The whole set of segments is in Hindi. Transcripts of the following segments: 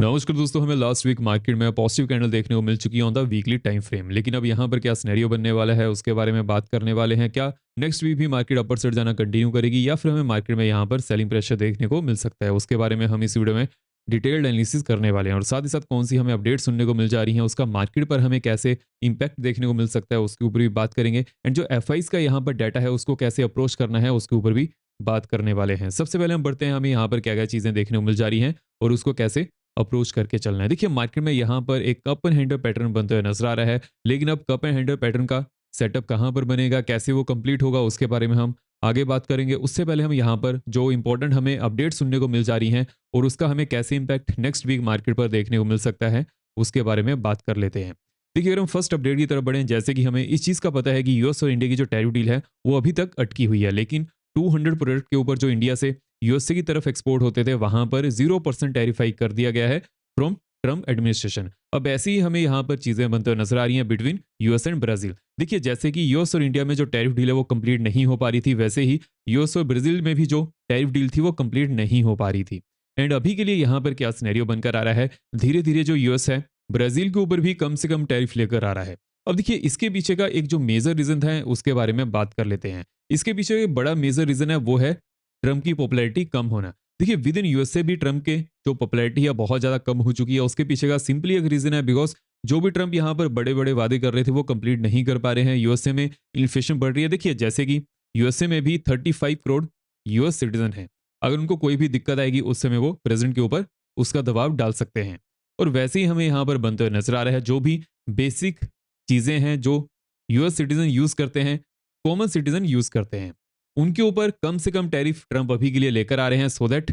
नमस्कार दोस्तों, हमें लास्ट वीक मार्केट में पॉजिटिव कैंडल देखने को मिल चुकी है on the weekly time frame. लेकिन अब यहाँ पर क्या सिनेरियो बनने वाला है उसके बारे में बात करने वाले हैं। क्या नेक्स्ट वीक भी मार्केट अपर साइड जाना कंटिन्यू करेगी या फिर हमें मार्केट में यहाँ पर सेलिंग प्रेशर देखने को मिल सकता है, उसके बारे में हम इस वीडियो में डिटेल्ड एनालिसिस करने वाले हैं। और साथ ही साथ कौन सी हमें अपडेट सुनने को मिल जा रही है, उसका मार्केट पर हमें कैसे इंपैक्ट देखने को मिल सकता है, उसके ऊपर भी बात करेंगे। एंड जो एफ का यहाँ पर डाटा है उसको कैसे अप्रोच करना है उसके ऊपर भी बात करने वाले हैं। सबसे पहले हम बढ़ते हैं, हमें यहाँ पर क्या क्या चीज़ें देखने को मिल जा रही हैं और उसको कैसे अप्रोच करके चलना है। देखिए मार्केट में यहाँ पर एक कप एंड हैंडल पैटर्न बनते हुए नजर आ रहा है। लेकिन अब कप एंड हैंडल पैटर्न का सेटअप कहाँ पर बनेगा, कैसे वो कंप्लीट होगा, उसके बारे में हम आगे बात करेंगे। उससे पहले हम यहाँ पर जो इंपॉर्टेंट हमें अपडेट सुनने को मिल जा रही हैं और उसका हमें कैसे इंपैक्ट नेक्स्ट वीक मार्केट पर देखने को मिल सकता है उसके बारे में बात कर लेते हैं। देखिए अगर हम फर्स्ट अपडेट की तरफ बढ़ें, जैसे कि हमें इस चीज़ का पता है कि यूएस और इंडिया की जो टैरिफ डील है वो अभी तक अटकी हुई है। लेकिन 200 प्रोडक्ट के ऊपर जो इंडिया से यूएसए की तरफ एक्सपोर्ट होते थे वहां पर 0% टैरिफाई कर दिया गया है फ्रॉम ट्रम्प एडमिनिस्ट्रेशन। अब ऐसे ही हमें यहाँ पर चीजें बनते हुए नजर आ रही हैं बिटवीन यूएस एंड ब्राजील। देखिए जैसे कि यूएस और इंडिया में जो टैरिफ डील है वो कंप्लीट नहीं हो पा रही थी, वैसे ही यूएस और ब्राजील में भी जो टैरिफ डील थी वो कंप्लीट नहीं हो पा रही थी। एंड अभी के लिए यहाँ पर क्या सिनेरियो बनकर आ रहा है, धीरे धीरे जो यूएस है ब्राजील के ऊपर भी कम से कम टैरिफ लेकर आ रहा है। अब देखिए इसके पीछे का एक जो मेजर रीजन है उसके बारे में बात कर लेते हैं। इसके पीछे एक बड़ा मेजर रीजन है वो है ट्रम्प की पॉपुलैरिटी कम होना। देखिए विद इन यूएसए भी ट्रम्प के जो पॉपुलैरिटी है बहुत ज़्यादा कम हो चुकी है। उसके पीछे का सिंपली एक रीज़न है बिकॉज जो भी ट्रम्प यहाँ पर बड़े बड़े वादे कर रहे थे वो कंप्लीट नहीं कर पा रहे हैं। यूएसए में इन्फ्लेशन बढ़ रही है। देखिए जैसे कि यूएसए में भी 35 करोड़ यूएस सिटीजन है। अगर उनको कोई भी दिक्कत आएगी उस समय वो प्रेसिडेंट के ऊपर उसका दबाव डाल सकते हैं। और वैसे ही हमें यहाँ पर बनते हुए नजर आ रहा है जो भी बेसिक चीज़ें हैं जो यूएस सिटीजन यूज़ करते हैं, कॉमन सिटीजन यूज़ करते हैं, उनके ऊपर कम से कम टैरिफ ट्रम्प अभी के लिए लेकर आ रहे हैं सो दैट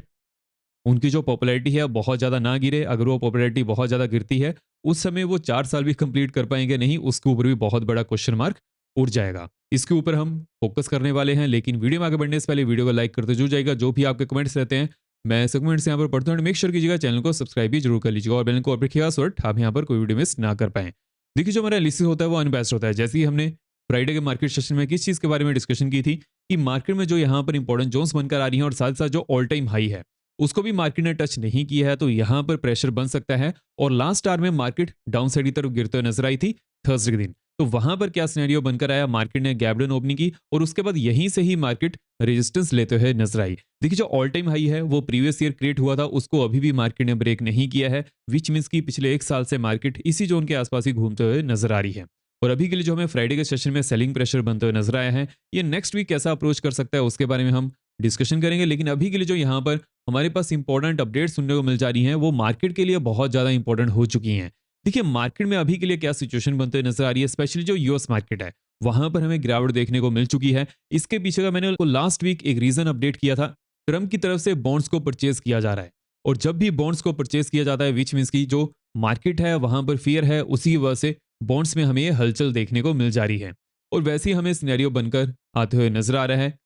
उनकी जो पॉपुलैरिटी है बहुत ज़्यादा ना गिरे। अगर वो पॉपुलैरिटी बहुत ज़्यादा गिरती है उस समय वो 4 साल भी कंप्लीट कर पाएंगे नहीं, उसके ऊपर भी बहुत बड़ा क्वेश्चन मार्क उठ जाएगा। इसके ऊपर हम फोकस करने वाले हैं। लेकिन वीडियो में आगे बढ़ने से पहले वीडियो को लाइक करते जुड़ जाएगा। जो भी आपके कमेंट्स रहते हैं मैं ऐसे कमेंट्स यहाँ पर पढ़ता हूँ। मेक श्योर कीजिएगा चैनल को सब्सक्राइब भी जरूर कर लीजिएगा और बेल को और रखिएगा सो दैट आप यहाँ पर कोई वीडियो मिस ना कर पाएं। देखिए जो हमारा एनालिसिस होता है वो अनबैस्ड होता है। जैसे ही हमने फ्राइडे के मार्केट सेशन में किस चीज़ के बारे में डिस्कशन की थी कि मार्केट में जो यहाँ पर इंपॉर्टेंट जोन्स बनकर आ रही हैं और साथ साथ जो ऑल टाइम हाई है उसको भी मार्केट ने टच नहीं किया है, तो यहाँ पर प्रेशर बन सकता है। और लास्ट आवर में मार्केट डाउन साइड की तरफ गिरते हुए नजर आई थी थर्सडे के दिन। तो वहां पर क्या सिनेरियो बनकर आया, मार्केट ने गैप डाउन ओपनिंग की और उसके बाद यहीं से ही मार्केट रेजिस्टेंस लेते हुए नजर आई। देखिए जो ऑल टाइम हाई है वो प्रीवियस ईयर क्रिएट हुआ था, उसको अभी भी मार्केट ने ब्रेक नहीं किया है, विच मीन्स की पिछले 1 साल से मार्केट इसी जोन के आसपास ही घूमते हुए नजर आ रही है। और अभी के लिए जो हमें फ्राइडे के सेशन में सेलिंग प्रेशर बनते हुए नजर आया है, ये नेक्स्ट वीक कैसा अप्रोच कर सकता है उसके बारे में हम डिस्कशन करेंगे। लेकिन अभी के लिए जो यहाँ पर हमारे पास इंपॉर्टेंट अपडेट सुनने को मिल जा रही हैं वो मार्केट के लिए बहुत ज़्यादा इंपॉर्टेंट हो चुकी हैं। देखिए मार्केट में अभी के लिए क्या सिचुएशन बनते हुए नजर आ रही है, स्पेशली जो यूएस मार्केट है वहां पर हमें गिरावट देखने को मिल चुकी है। इसके पीछे का मैंने लास्ट वीक एक रीजन अपडेट किया था, ट्रम्प की तरफ से बॉन्ड्स को परचेज किया जा रहा है। और जब भी बॉन्ड्स को परचेज किया जाता है विच मीन्स की जो मार्केट है वहां पर फियर है, उसी की वजह से बॉन्ड्स में हमें ये हलचल देखने को मिल जा रही है। और वैसे ही हमें सिनेरियो बनकर आते हुए नजर आ रहा है।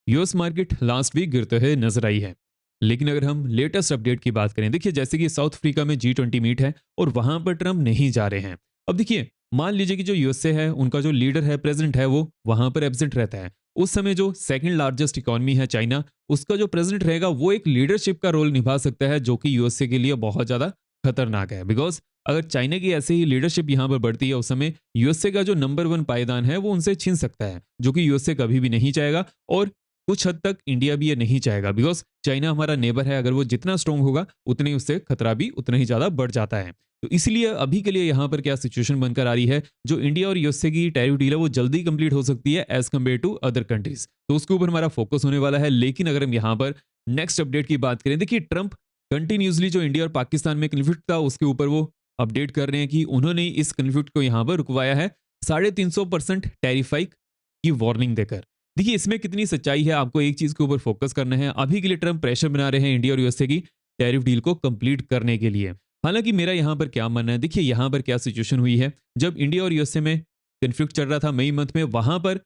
यूएस मार्केट लास्ट वीक गिरते हुए नजर आई है। लेकिन अगर हम लेटेस्ट अपडेट की बात करें, देखिए जैसे कि साउथ अफ्रीका में G20 मीट है और वहां पर ट्रम्प नहीं जा रहे हैं। अब देखिए मान लीजिए कि जो यूएसए है उनका जो लीडर है, प्रेसिडेंट है, वो वहां पर एब्सेंट रहता है। उस समय जो सेकंड लार्जेस्ट इकोनॉमी है चाइना, उसका जो प्रेसिडेंट रहेगा वो एक लीडरशिप का रोल निभा सकता है जो कि यूएसए के लिए बहुत ज्यादा खतरनाक है। बिकॉज अगर चाइना की ऐसे ही लीडरशिप यहाँ पर बढ़ती है उस समय यूएसए का जो नंबर 1 पायदान है वो उनसे छीन सकता है, जो कि यूएसए कभी भी नहीं चाहेगा। और कुछ हद तक इंडिया भी ये नहीं चाहेगा बिकॉज चाइना हमारा नेबर है, अगर वो जितना स्ट्रांग होगा उतने ही उससे खतरा भी उतना ही ज्यादा बढ़ जाता है। तो इसलिए अभी के लिए यहाँ पर क्या सिचुएशन बनकर आ रही है, जो इंडिया और यूएसए की टैरिफ डील है वो जल्दी कंप्लीट हो सकती है as compare to other countries, तो उसके ऊपर हमारा फोकस होने वाला है। लेकिन अगर हम यहाँ पर नेक्स्ट अपडेट की बात करें, देखिए ट्रंप कंटिन्यूसली जो इंडिया और पाकिस्तान में कन्फ्लिक्ट था उसके ऊपर वो अपडेट कर रहे हैं कि उन्होंने इस कन्फ्लिक्ट को यहाँ पर रुकवाया है 350% टैरिफ की वार्निंग देकर। देखिए इसमें कितनी सच्चाई है, आपको एक चीज के ऊपर फोकस करना है। अभी के लिए ट्रम्प प्रेशर बना रहे हैं इंडिया और यूएसए की टैरिफ डील को कंप्लीट करने के लिए। हालांकि मेरा यहां पर क्या मानना है, देखिए यहां पर क्या सिचुएशन हुई है, जब इंडिया और यूएसए में कन्फ्लिक्ट चल रहा था मई मंथ में, वहां पर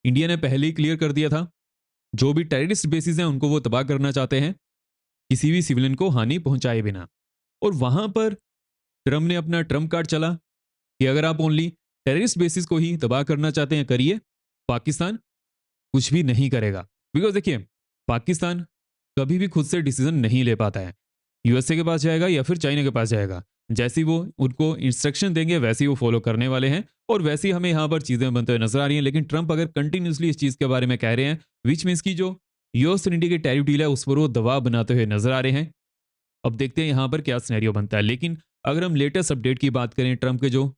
इंडिया ने पहले ही क्लियर कर दिया था जो भी टेररिस्ट बेसिस हैं उनको वो तबाह करना चाहते हैं किसी भी सिविलियन को हानि पहुंचाए बिना। और वहां पर ट्रम्प ने अपना ट्रम्प कार्ड चला कि अगर आप ओनली टेररिस्ट बेसिस को ही तबाह करना चाहते हैं करिए, पाकिस्तान कुछ भी नहीं करेगा। बिकॉज देखिए पाकिस्तान कभी भी खुद से डिसीजन नहीं ले पाता है। यूएसए के पास जाएगा या फिर चाइना के पास जाएगा। जैसे ही वो उनको इंस्ट्रक्शन देंगे वैसे ही वो फॉलो करने वाले हैं और वैसे ही हमें यहाँ पर चीज़ें बनते हुए नजर आ रही हैं। लेकिन ट्रंप अगर कंटिन्यूसली इस चीज़ के बारे में कह रहे हैं, विच मीन्स की जो यूएस और इंडिया की टैरिफ डील है उस पर वो दबाव बनाते हुए नजर आ रहे हैं। अब देखते हैं यहाँ पर क्या सिनेरियो बनता है। लेकिन अगर हम लेटेस्ट अपडेट की बात करें, ट्रंप के जो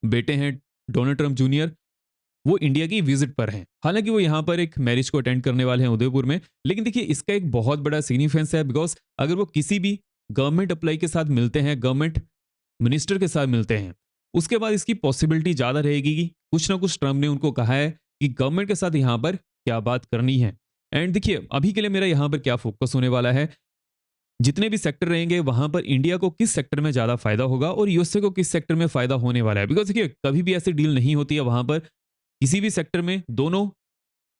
बेटे हैं डोनाल्ड ट्रंप जूनियर, वो इंडिया की विजिट पर हैं। हालांकि वो यहाँ पर एक मैरिज को अटेंड करने वाले हैं उदयपुर में। लेकिन देखिए इसका एक बहुत बड़ा सिग्निफिकेंस है, बिकॉज अगर वो किसी भी गवर्नमेंट अप्लाई के साथ मिलते हैं, गवर्नमेंट मिनिस्टर के साथ मिलते हैं, उसके बाद इसकी पॉसिबिलिटी ज़्यादा रहेगी कि कुछ ना कुछ ट्रम्प ने उनको कहा है कि गवर्नमेंट के साथ यहाँ पर क्या बात करनी है। एंड देखिए अभी के लिए मेरा यहाँ पर क्या फोकस होने वाला है, जितने भी सेक्टर रहेंगे वहां पर इंडिया को किस सेक्टर में ज्यादा फायदा होगा और यूएसए को किस सेक्टर में फायदा होने वाला है। बिकॉज देखिए कभी भी ऐसी डील नहीं होती है वहां पर किसी भी सेक्टर में दोनों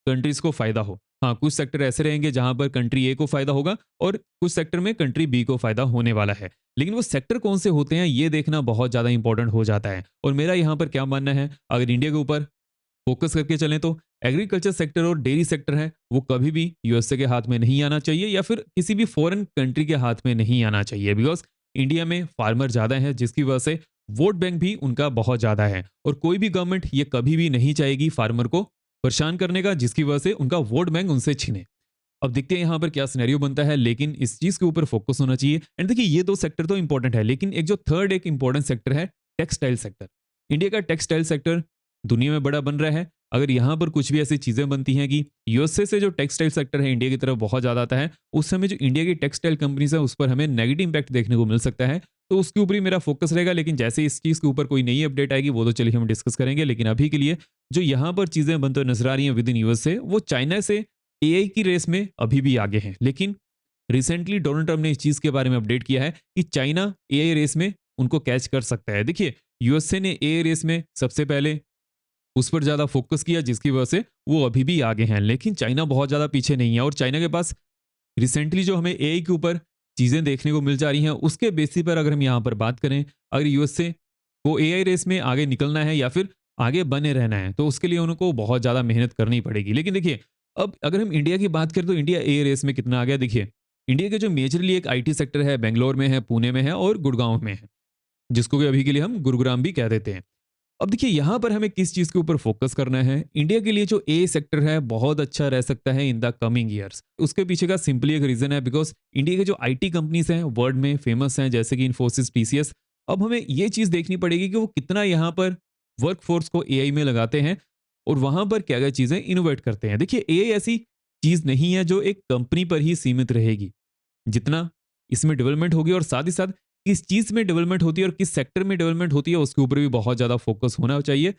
कंट्रीज को फायदा हो। हाँ, कुछ सेक्टर ऐसे रहेंगे जहां पर कंट्री ए को फायदा होगा और कुछ सेक्टर में कंट्री बी को फायदा होने वाला है। लेकिन वो सेक्टर कौन से होते हैं ये देखना बहुत ज्यादा इंपॉर्टेंट हो जाता है। और मेरा यहाँ पर क्या मानना है, अगर इंडिया के ऊपर फोकस करके चलें तो एग्रीकल्चर सेक्टर और डेयरी सेक्टर है वो कभी भी यूएसए के हाथ में नहीं आना चाहिए या फिर किसी भी फॉरेन कंट्री के हाथ में नहीं आना चाहिए। बिकॉज इंडिया में फार्मर ज्यादा है जिसकी वजह से वोट बैंक भी उनका बहुत ज्यादा है और कोई भी गवर्नमेंट ये कभी भी नहीं चाहेगी फार्मर को परेशान करने का जिसकी वजह से उनका वोट बैंक उनसे छीने। अब देखते हैं यहाँ पर क्या सिनेरियो बनता है, लेकिन इस चीज के ऊपर फोकस होना चाहिए। एंड देखिए ये दो सेक्टर तो इंपॉर्टेंट है, लेकिन एक जो थर्ड एक इंपॉर्टेंट सेक्टर है टेक्सटाइल सेक्टर। इंडिया का टेक्सटाइल सेक्टर दुनिया में बड़ा बन रहा है। अगर यहाँ पर कुछ भी ऐसी चीजें बनती हैं कि यूएसए से जो टेक्सटाइल सेक्टर है इंडिया की तरफ बहुत ज्यादा आता है, उस समय जो इंडिया की टेक्सटाइल कंपनीज है उस पर हमें नेगेटिव इंपैक्ट देखने को मिल सकता है। तो उसके ऊपर ही मेरा फोकस रहेगा। लेकिन जैसे इस चीज के ऊपर कोई नई अपडेट आएगी वो तो चलिए हम डिस्कस करेंगे। लेकिन अभी के लिए जो यहाँ पर चीजें बनते हुए नजर आ रही हैं विद इन यूएसए, वो चाइना से एआई की रेस में अभी भी आगे हैं। लेकिन रिसेंटली डोनाल्ड ट्रंप ने इस चीज के बारे में अपडेट किया है कि चाइना एआई रेस में उनको कैच कर सकता है। देखिए यूएसए ने एआई रेस में सबसे पहले उस पर ज्यादा फोकस किया जिसकी वजह से वो अभी भी आगे हैं। लेकिन चाइना बहुत ज्यादा पीछे नहीं है और चाइना के पास रिसेंटली जो हमें एआई के ऊपर चीजें देखने को मिल जा रही हैं उसके बेसिस पर अगर हम यहाँ पर बात करें, अगर यूएसए को एआई रेस में आगे निकलना है या फिर आगे बने रहना है तो उसके लिए उनको बहुत ज्यादा मेहनत करनी पड़ेगी। लेकिन देखिए अब अगर हम इंडिया की बात करें तो इंडिया एआई रेस में कितना आ गया। देखिए इंडिया के जो मेजरली एक आईटी सेक्टर है बेंगलोर में है, पुणे में है और गुड़गांव में है, जिसको कि अभी के लिए हम गुरुग्राम भी कह देते हैं। अब देखिए यहाँ पर हमें किस चीज के ऊपर फोकस करना है। इंडिया के लिए जो ए सेक्टर है बहुत अच्छा रह सकता है इन द कमिंग ईयर्स। उसके पीछे का सिंपली एक रीजन है, बिकॉज इंडिया के जो आईटी कंपनीज हैं वर्ल्ड में फेमस हैं जैसे कि इन्फोसिस, टीसीएस। अब हमें ये चीज देखनी पड़ेगी कि वो कितना यहाँ पर वर्कफोर्स को एआई में लगाते हैं और वहां पर क्या क्या चीजें इनोवेट करते हैं। देखिए एआई ऐसी चीज नहीं है जो एक कंपनी पर ही सीमित रहेगी। जितना इसमें डेवलपमेंट होगी और साथ ही साथ किस चीज में डेवलपमेंट होती है और किस सेक्टर में डेवलपमेंट होती है उसके ऊपर भी बहुत ज्यादा फोकस होना चाहिए।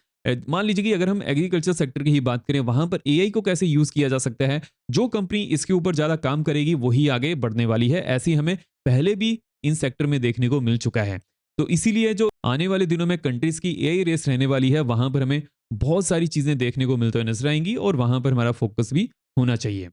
मान लीजिए कि अगर हम एग्रीकल्चर सेक्टर की ही बात करें वहां पर एआई को कैसे यूज किया जा सकता है, जो कंपनी इसके ऊपर ज्यादा काम करेगी वही आगे बढ़ने वाली है। ऐसी हमें पहले भी इन सेक्टर में देखने को मिल चुका है। तो इसीलिए जो आने वाले दिनों में कंट्रीज की एआई रेस रहने वाली है वहां पर हमें बहुत सारी चीजें देखने को मिलते हुए नजर आएंगी और वहां पर हमारा फोकस भी होना चाहिए।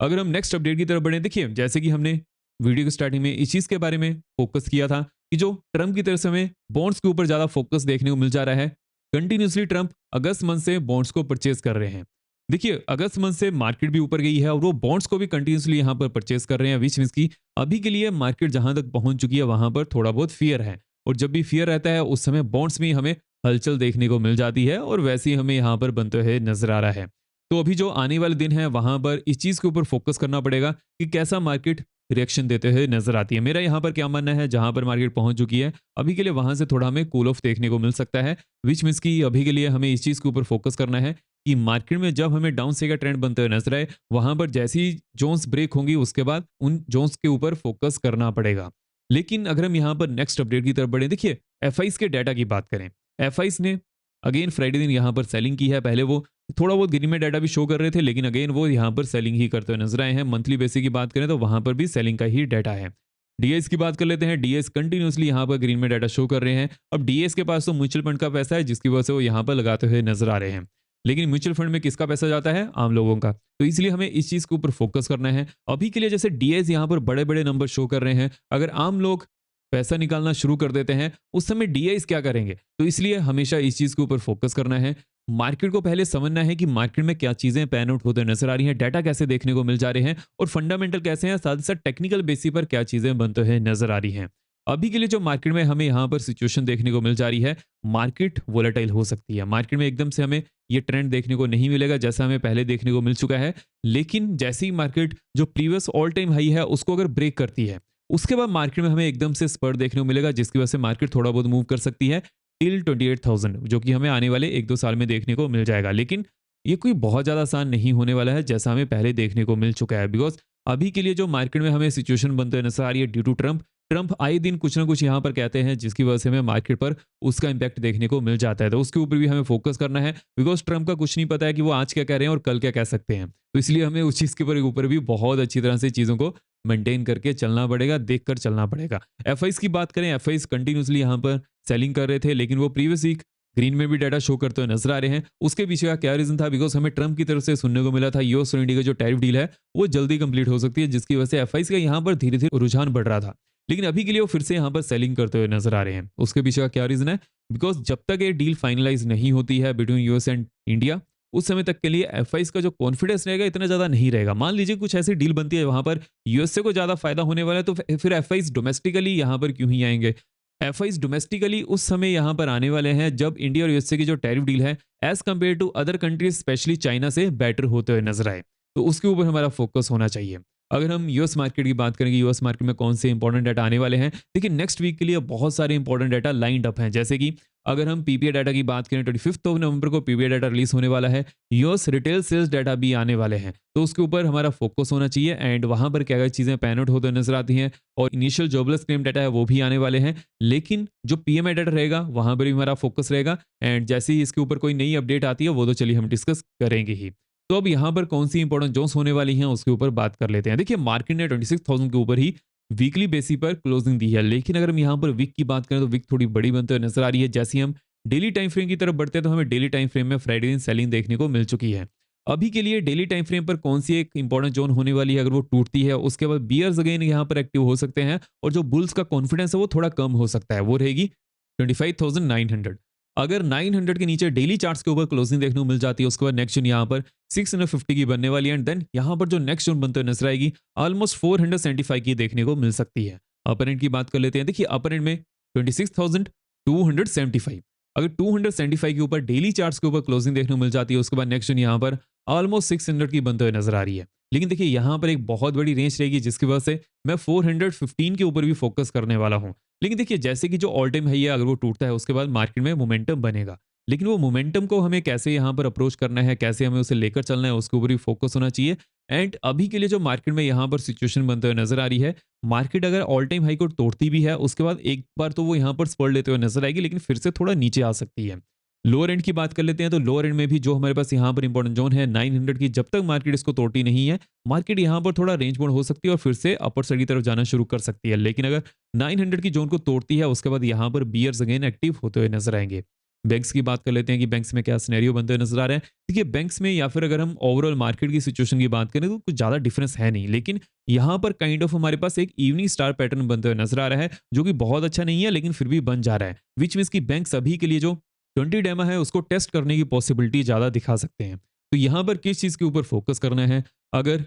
अगर हम नेक्स्ट अपडेट की तरफ बढ़े, देखिए जैसे कि हमने वीडियो की स्टार्टिंग में इस चीज के बारे में फोकस किया था कि जो ट्रंप की तरफ से हमें बॉन्ड्स के ऊपर ज्यादा फोकस देखने को मिल जा रहा है। कंटिन्यूसली ट्रंप अगस्त मंथ से बॉन्ड्स को परचेज कर रहे हैं। देखिए अगस्त मंथ से मार्केट भी ऊपर गई है और वो बॉन्ड्स को भी कंटिन्यूसली यहाँ पर परचेज कर रहे हैं। विच मीन्स की अभी के लिए मार्केट जहां तक पहुंच चुकी है वहां पर थोड़ा बहुत फियर है और जब भी फियर रहता है उस समय बॉन्ड्स में हमें हलचल देखने को मिल जाती है और वैसे ही हमें यहाँ पर बनते हुए नजर आ रहा है। तो अभी जो आने वाले दिन है वहां पर इस चीज के ऊपर फोकस करना पड़ेगा कि कैसा मार्केट रिएक्शन देते हुए नजर आती है। मेरा यहाँ पर क्या मानना है, जहां पर मार्केट पहुंच चुकी है अभी के लिए वहां से थोड़ा हमें कूल ऑफ देखने को मिल सकता है। विच मीन्स की अभी के लिए हमें इस चीज के ऊपर फोकस करना है कि मार्केट में जब हमें डाउन साइड का ट्रेंड बनते हुए नजर आए वहां पर जैसी जोन्स ब्रेक होंगी उसके बाद उन जोन्स के ऊपर फोकस करना पड़ेगा। लेकिन अगर हम यहाँ पर नेक्स्ट अपडेट की तरफ बढ़े, देखिए एफआईस के डाटा की बात करें, एफआईस ने अगेन फ्राइडे दिन यहाँ पर सेलिंग की है। पहले वो थोड़ा बहुत ग्रीन में डाटा भी शो कर रहे थे लेकिन अगेन वो यहाँ पर सेलिंग ही करते हुए नजर आए हैं। मंथली बेसिस की बात करें तो वहां पर भी सेलिंग का ही डाटा है। डीएस की बात कर लेते हैं, डीएस कंटिन्यूसली यहाँ पर ग्रीन में डाटा शो कर रहे हैं। अब डीएस के पास तो म्यूचुअल फंड का पैसा है जिसकी वजह से वो यहाँ पर लगाते हुए नजर आ रहे हैं। लेकिन म्यूचुअल फंड में किसका पैसा जाता है, आम लोगों का। तो इसलिए हमें इस चीज के ऊपर फोकस करना है। अभी के लिए जैसे डीएस यहाँ पर बड़े बड़े नंबर शो कर रहे हैं, अगर आम लोग पैसा निकालना शुरू कर देते हैं उस समय डीआईस क्या करेंगे। तो इसलिए हमेशा इस चीज के ऊपर फोकस करना है। मार्केट को पहले समझना है कि मार्केट में क्या चीजें पैन आउट होते नजर आ रही हैं, डाटा कैसे देखने को मिल जा रहे हैं और फंडामेंटल कैसे हैं, साथ ही साथ टेक्निकल बेसिस पर क्या चीजें बनते हुए नजर आ रही हैं। अभी के लिए जो मार्केट में हमें यहाँ पर सिचुएशन देखने को मिल जा रही है, मार्केट वोलेटाइल हो सकती है। मार्केट में एकदम से हमें ये ट्रेंड देखने को नहीं मिलेगा जैसा हमें पहले देखने को मिल चुका है। लेकिन जैसे ही मार्केट जो प्रीवियस ऑल टाइम हाई है उसको अगर ब्रेक करती है, उसके बाद मार्केट में हमें एकदम से स्पर्ट देखने को मिलेगा, जिसकी वजह से मार्केट थोड़ा बहुत मूव कर सकती है टिल 28,000, जो कि हमें आने वाले 1-2 साल में देखने को मिल जाएगा। लेकिन ये कोई बहुत ज़्यादा आसान नहीं होने वाला है जैसा हमें पहले देखने को मिल चुका है, बिकॉज़ अभी के लिए जो मार्केट में हमें सिचुएशन बनते हुए नज़र आ रही है ड्यू टू ट्रम्प। ट्रम्प आए दिन कुछ ना कुछ यहाँ पर कहते हैं जिसकी वजह से हमें मार्केट पर उसका इम्पैक्ट देखने को मिल जाता है। तो उसके ऊपर भी हमें फोकस करना है, बिकॉज़ ट्रम्प का कुछ नहीं पता है कि वो आज क्या कह रहे हैं और कल क्या कह सकते हैं। तो इसलिए हमें उस चीज़ के ऊपर भी बहुत अच्छी तरह से चीज़ों को मेंटेन करके चलना पड़ेगा, देखकर चलना पड़ेगा। एफआईज़ की बात करें, एफआईज़ कंटिन्यूअसली यहाँ पर सेलिंग कर रहे थे, लेकिन वो प्रीवियस वीक ग्रीन में भी डाटा शो करते हुए नजर आ रहे हैं। उसके पीछे का क्या रीजन था? बिकॉज हमें ट्रम्प की तरफ से सुनने को मिला था यूएस और इंडिया का जो टैरिफ डील है वो जल्दी कंप्लीट हो सकती है, जिसकी वजह से एफआईज़ का यहाँ पर धीरे धीरे रुझान बढ़ रहा था। लेकिन अभी के लिए वो फिर से यहाँ पर सेलिंग करते हुए नजर आ रहे हैं। उसके पीछे का क्या रीजन है? बिकॉज जब तक ये डील फाइनलाइज नहीं होती है बिटवीन यूएस एंड इंडिया, उस समय तक के लिए एफआईज़ का जो कॉन्फिडेंस रहेगा इतना ज्यादा नहीं रहेगा। मान लीजिए कुछ ऐसी डील बनती है वहां पर यूएसए को ज्यादा फायदा होने वाला है, तो फिर एफआईज़ डोमेस्टिकली यहाँ पर क्यों ही आएंगे? एफआईज़ डोमेस्टिकली उस समय यहाँ पर आने वाले हैं जब इंडिया और यूएसए की जो टैरिफ डील है as compare to other countries specially China से बेटर होते हुए नजर आए। तो उसके ऊपर हमारा फोकस होना चाहिए। अगर हम यूएस मार्केट की बात करेंगे, यूएस मार्केट में कौन से इंपॉर्टेंट डाटा आने वाले हैं, देखिए नेक्स्ट वीक के लिए बहुत सारे इंपॉर्टेंट डाटा लाइंड अप हैं। जैसे कि अगर हम पीपीआई डाटा की बात करें, 25 नवंबर को पीपीआई डाटा रिलीज होने वाला है। यूएस रिटेल सेल्स डाटा भी आने वाले हैं, तो उसके ऊपर हमारा फोकस होना चाहिए एंड वहां पर क्या क्या चीजें पैन आउट होते नजर आती हैं। और इनिशियल जॉबलेस क्लेम डाटा है वो भी आने वाले हैं, लेकिन जो पीएमआई डाटा रहेगा वहां पर भी हमारा फोकस रहेगा। एंड जैसे ही इसके ऊपर कोई नई अपडेट आती है वो तो चलिए हम डिस्कस करेंगे ही। तो अब यहाँ पर कौन सी इंपॉर्टेंट जोन्स होने वाली हैं उसके ऊपर बात कर लेते हैं। देखिए मार्केट ने 26,000 के ऊपर ही वीकली बेसिस पर क्लोजिंग दी है, लेकिन अगर हम यहाँ पर वीक की बात करें तो वीक थोड़ी बड़ी बनते हुए नजर आ रही है। जैसे ही हम डेली टाइम फ्रेम की तरफ बढ़ते हैं तो हमें डेली टाइम फ्रेम में फ्राइडे दिन सेलिंग देखने को मिल चुकी है। अभी के लिए डेली टाइम फ्रेम पर कौन सी एक इंपॉर्टेंट जोन होने वाली है, अगर वो टूटती है उसके बाद बियर्स अगेन यहाँ पर एक्टिव हो सकते हैं और जो बुल्स का कॉन्फिडेंस है वो थोड़ा कम हो सकता है, वो रहेगी 25,900। अगर 900 के नीचे डेली चार्ट्स के ऊपर क्लोजिंग देखने को मिल जाती है, उसके बाद नेक्स्ट जोन यहाँ पर 650 की बनने वाली है एंड देन यहाँ पर जो नेक्स्ट जोन बनते हुए नजर आएगी ऑलमोस्ट 475 की देखने को मिल सकती है। अपर एंड की बात कर लेते हैं। देखिए अपर एंड में 26,275, अगर 275 के ऊपर डेली चार्ट्स के ऊपर क्लोजिंग देखने को मिल जाती है, उसके बाद नेक्स्ट जोन यहाँ पर ऑलमोस्ट 600 की बनते हुए नजर आ रही है। लेकिन देखिए यहाँ पर एक बहुत बड़ी रेंज रहेगी जिसकी वजह से मैं 415 के ऊपर भी फोकस करने वाला हूँ। लेकिन देखिए जैसे कि जो ऑल टाइम हाई है अगर वो टूटता है उसके बाद मार्केट में मोमेंटम बनेगा, लेकिन वो मोमेंटम को हमें कैसे यहाँ पर अप्रोच करना है, कैसे हमें उसे लेकर चलना है, उसके ऊपर भी फोकस होना चाहिए। एंड अभी के लिए जो मार्केट में यहाँ पर सिचुएशन बनते हुए नजर आ रही है, मार्केट अगर ऑल टाइम हाई को तोड़ती भी है उसके बाद एक बार तो वो यहाँ पर स्पर्ट लेते हुए नजर आएगी, लेकिन फिर से थोड़ा नीचे आ सकती है। लोअर एंड की बात कर लेते हैं तो लोअर एंड में भी जो हमारे पास यहाँ पर इंपॉर्टेंट जोन है 900 की, जब तक मार्केट इसको तोड़ती नहीं है मार्केट यहाँ पर थोड़ा रेंज बोर्ड हो सकती है और फिर से अपर साइड की तरफ जाना शुरू कर सकती है। लेकिन अगर 900 की जोन को तोड़ती है उसके बाद यहाँ पर बियर्स अगेन एक्टिव होते हुए नजर आएंगे। बैंक्स की बात कर लेते हैं कि बैंक्स में क्या सिनेरियो बनते हुए नजर आ रहे हैं। देखिए बैंक्स में या फिर अगर हम ओवरऑल मार्केट की सिचुएशन की बात करें तो कुछ ज्यादा डिफरेंस है नहीं, लेकिन यहाँ पर काइंड ऑफ हमारे पास एक इवनिंग स्टार पैटर्न बनते हुए नजर आ रहा है जो कि बहुत अच्छा नहीं है लेकिन फिर भी बन जा रहा है, विच मीन्स की बैंक्स अभी के लिए जो 20 डेमा है उसको टेस्ट करने की पॉसिबिलिटी ज्यादा दिखा सकते हैं। तो यहाँ पर किस चीज के ऊपर फोकस करना है? अगर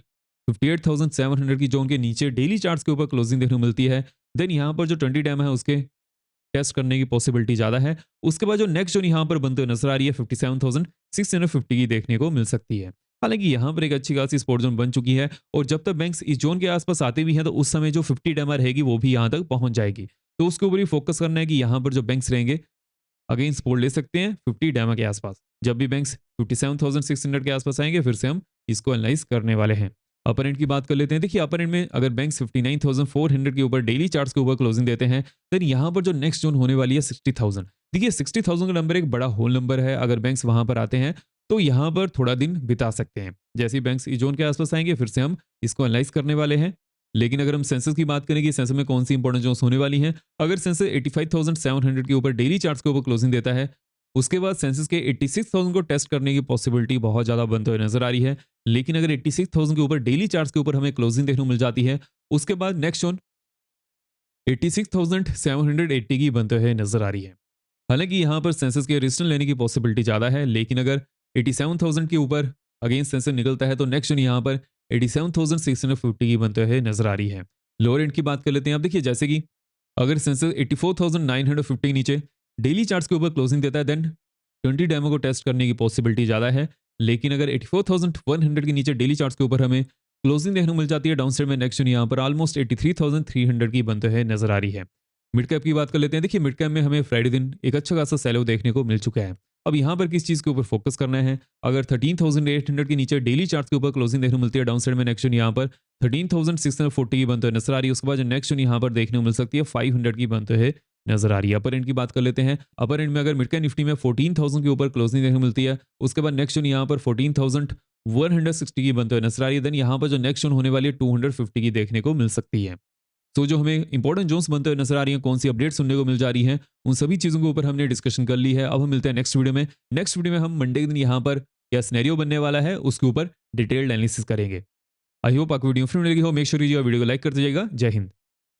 58,700 की जोन के नीचे डेली चार्ट्स के ऊपर क्लोजिंग देखने को मिलती है, देन यहाँ पर जो 20 डेमा है उसके टेस्ट करने की पॉसिबिलिटी ज़्यादा है। उसके बाद जो नेक्स्ट जोन यहाँ पर बनते हुए नजर आ रही है 57,650 की देखने को मिल सकती है। हालांकि यहाँ पर एक अच्छी खासी सपोर्ट जोन बन चुकी है और जब तक बैंक्स इस जोन के आसपास आते भी हैं तो उस समय जो 50 डेमा रहेगी वो भी यहाँ तक पहुंच जाएगी। तो उसके ऊपर ही फोकस करना है कि यहाँ पर जो बैंक्स रहेंगे अगेन सपोर्ट ले सकते हैं 50 डेमा के आसपास। जब भी बैंक्स 57,600 के आसपास आएंगे फिर से हम इसको एनालाइज करने वाले हैं। अपर एंड की बात कर लेते हैं। देखिए अपर एंड में अगर बैंक्स 59,400 के ऊपर डेली चार्ट्स के ऊपर क्लोजिंग देते हैं, देन यहाँ पर जो नेक्स्ट जोन होने वाली है 60,000। देखिए 60,000 का नंबर एक बड़ा होल नंबर है, अगर बैंक्स वहां पर आते हैं तो यहाँ पर थोड़ा दिन बिता सकते हैं। जैसे ही बैंक्स इस जोन के आसपास आएंगे फिर से हम इसको एनालाइज करने वाले हैं। लेकिन अगर हम सेंसस की बात करें कि सेंसस में कौन सी इंपॉर्टेंट जोन्स होने वाली हैं, अगर सेंसस 85,700 के ऊपर डेली चार्ट्स के ऊपर क्लोजिंग देता है, उसके बाद सेंसस के 86,000 को टेस्ट करने की पॉसिबिलिटी बहुत ज़्यादा बनते हुए नजर आ रही है। लेकिन अगर 86,000 के ऊपर डेली चार्ट्स के ऊपर हमें क्लोजिंग देखने को मिल जाती है, उसके बाद नेक्स्ट जोन 86,780 की बनते हुए नजर आ रही है। हालांकि यहाँ पर सेंसेक्स के रिटर्न लेने की पॉसिबिलिटी ज़्यादा है, लेकिन अगर 87,000 के ऊपर अगेंस्ट सेंसेक्स निकलता है तो नेक्स्ट जोन यहाँ पर 87,650 की बनते हुए नजर आ रही है। लोअर एंड की बात कर लेते हैं। आप देखिए जैसे कि अगर सेंसेक्स 84,950 के नीचे डेली चार्ट्स के ऊपर क्लोजिंग देता है, देन 20 डेमो को टेस्ट करने की पॉसिबिलिटी ज़्यादा है। लेकिन अगर 84,100 के नीचे डेली चार्ट्स के ऊपर हमें क्लोजिंग देखने को मिल जाती है डाउन साइड में, नेक्स्ट यहाँ पर ऑलमोस्ट 83,300 की बनते हुए नजर आ रही है। मिड कैप की बात कर लेते हैं। देखिए मिड कैप में हमें फ्राइडे दिन एक अच्छा खासा सेल देखने को मिल चुका है। अब यहाँ पर किस चीज़ के ऊपर फोकस करना है, अगर 13,800 के नीचे डेली चार्ट्स के ऊपर क्लोजिंग देखने को मिलती है डाउन साइड में, नेक्स्ट यहाँ पर 13,640 की बनते हुए नजर आ रही है। उसके बाद जो नेक्स्ट यहाँ पर देखने को मिल सकती है 500 की बनते हुए नजर आ रही है। अपर एंड की बात कर लेते हैं। अपर एंड में अगर मिड कैप निफ्टी में 14,000 के ऊपर क्लोजिंग देखने को मिलती है, उसके बाद नेक्स्ट यहाँ पर 14,160 की बनते हुए नजर आ रही है। देन यहाँ पर जो नेक्स्ट होने वाली है 250 की देखने को मिल सकती है। तो जो हमें इंपॉर्टेंट जोन्स बनते हुए नजर आ रही हैं, कौन सी अपडेट सुनने को मिल जा रही हैं, उन सभी चीज़ों के ऊपर हमने डिस्कशन कर ली है। अब हम मिलते हैं नेक्स्ट वीडियो में। नेक्स्ट वीडियो में हम मंडे के दिन यहाँ पर क्या सिनेरियो बनने वाला है उसके ऊपर डिटेल्ड एनालिसिस करेंगे। आई होप आपको वीडियो फ्री लगी हो। मेक श्योर वीडियो को लाइक करते जाइएगा। जय हिंद।